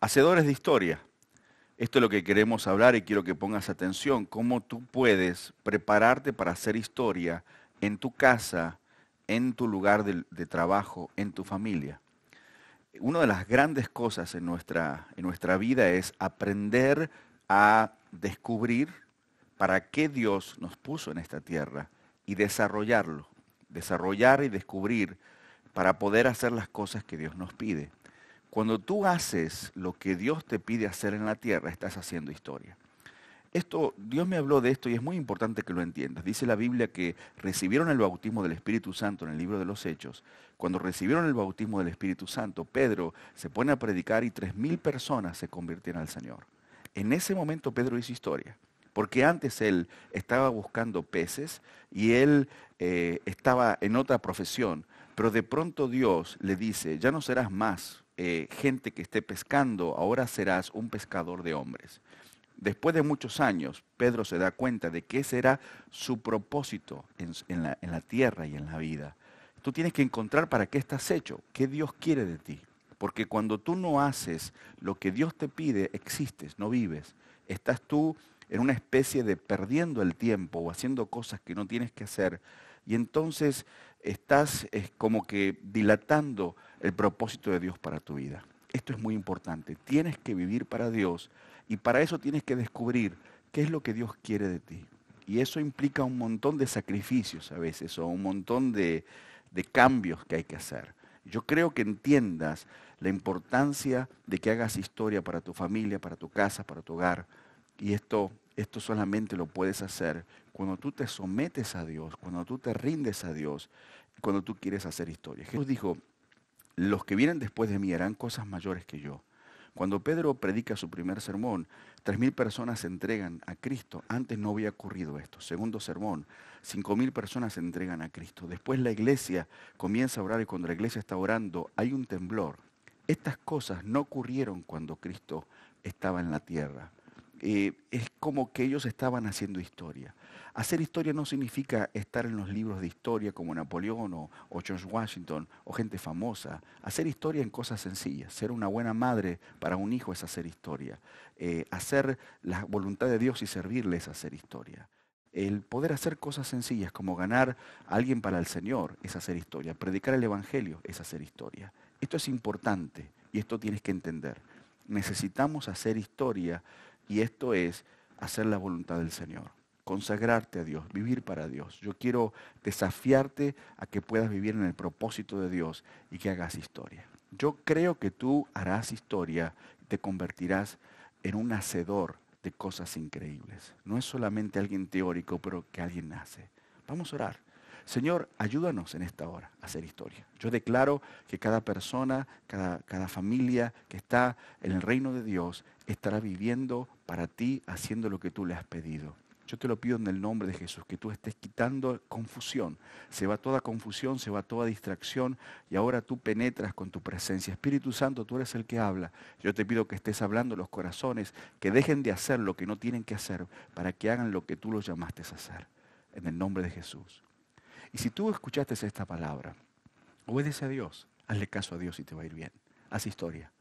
Hacedores de historia. Esto es lo que queremos hablar y quiero que pongas atención. Cómo tú puedes prepararte para hacer historia en tu casa, en tu lugar de trabajo, en tu familia. Una de las grandes cosas en nuestra vida es aprender a descubrir para qué Dios nos puso en esta tierra y desarrollarlo. Desarrollar y descubrir para poder hacer las cosas que Dios nos pide. Cuando tú haces lo que Dios te pide hacer en la tierra, estás haciendo historia. Dios me habló de esto y es muy importante que lo entiendas. Dice la Biblia que recibieron el bautismo del Espíritu Santo en el libro de los Hechos. Cuando recibieron el bautismo del Espíritu Santo, Pedro se pone a predicar y 3.000 personas se convirtieron al Señor. En ese momento Pedro hizo historia, porque antes él estaba buscando peces y él estaba en otra profesión, pero de pronto Dios le dice, ya no serás más gente que esté pescando, ahora serás un pescador de hombres. Después de muchos años, Pedro se da cuenta de que ese era su propósito en la tierra y en la vida. Tú tienes que encontrar para qué estás hecho, qué Dios quiere de ti. Porque cuando tú no haces lo que Dios te pide, existes, no vives. Estás tú en una especie de perdiendo el tiempo o haciendo cosas que no tienes que hacer. Y entonces estás como que dilatando el propósito de Dios para tu vida. Esto es muy importante. Tienes que vivir para Dios y para eso tienes que descubrir qué es lo que Dios quiere de ti. Y eso implica un montón de sacrificios a veces o un montón de cambios que hay que hacer. Yo creo que entiendas la importancia de que hagas historia para tu familia, para tu casa, para tu hogar. Y esto solamente lo puedes hacer cuando tú te sometes a Dios, cuando tú te rindes a Dios, cuando tú quieres hacer historia. Jesús dijo, los que vienen después de mí harán cosas mayores que yo. Cuando Pedro predica su primer sermón, 3.000 personas se entregan a Cristo. Antes no había ocurrido esto. Segundo sermón, 5.000 personas se entregan a Cristo. Después la iglesia comienza a orar y cuando la iglesia está orando hay un temblor. Estas cosas no ocurrieron cuando Cristo estaba en la tierra. Es como que ellos estaban haciendo historia. Hacer historia no significa estar en los libros de historia como Napoleón o George Washington o gente famosa. Hacer historia en cosas sencillas. Ser una buena madre para un hijo es hacer historia. Hacer la voluntad de Dios y servirle es hacer historia. El poder hacer cosas sencillas como ganar a alguien para el Señor es hacer historia. Predicar el Evangelio es hacer historia. Esto es importante y esto tienes que entender. Necesitamos hacer historia y esto es hacer la voluntad del Señor. Consagrarte a Dios, vivir para Dios. Yo quiero desafiarte a que puedas vivir en el propósito de Dios y que hagas historia. Yo creo que tú harás historia y te convertirás en un hacedor de cosas increíbles. No es solamente alguien teórico, pero que alguien hace. Vamos a orar. Señor, ayúdanos en esta hora a hacer historia. Yo declaro que cada persona, cada familia que está en el reino de Dios estará viviendo para ti, haciendo lo que tú le has pedido. Yo te lo pido en el nombre de Jesús, que tú estés quitando confusión. Se va toda confusión, se va toda distracción y ahora tú penetras con tu presencia. Espíritu Santo, tú eres el que habla. Yo te pido que estés hablando los corazones, que dejen de hacer lo que no tienen que hacer para que hagan lo que tú los llamaste a hacer. En el nombre de Jesús. Y si tú escuchaste esta palabra, obedece a Dios, hazle caso a Dios y te va a ir bien. Haz historia.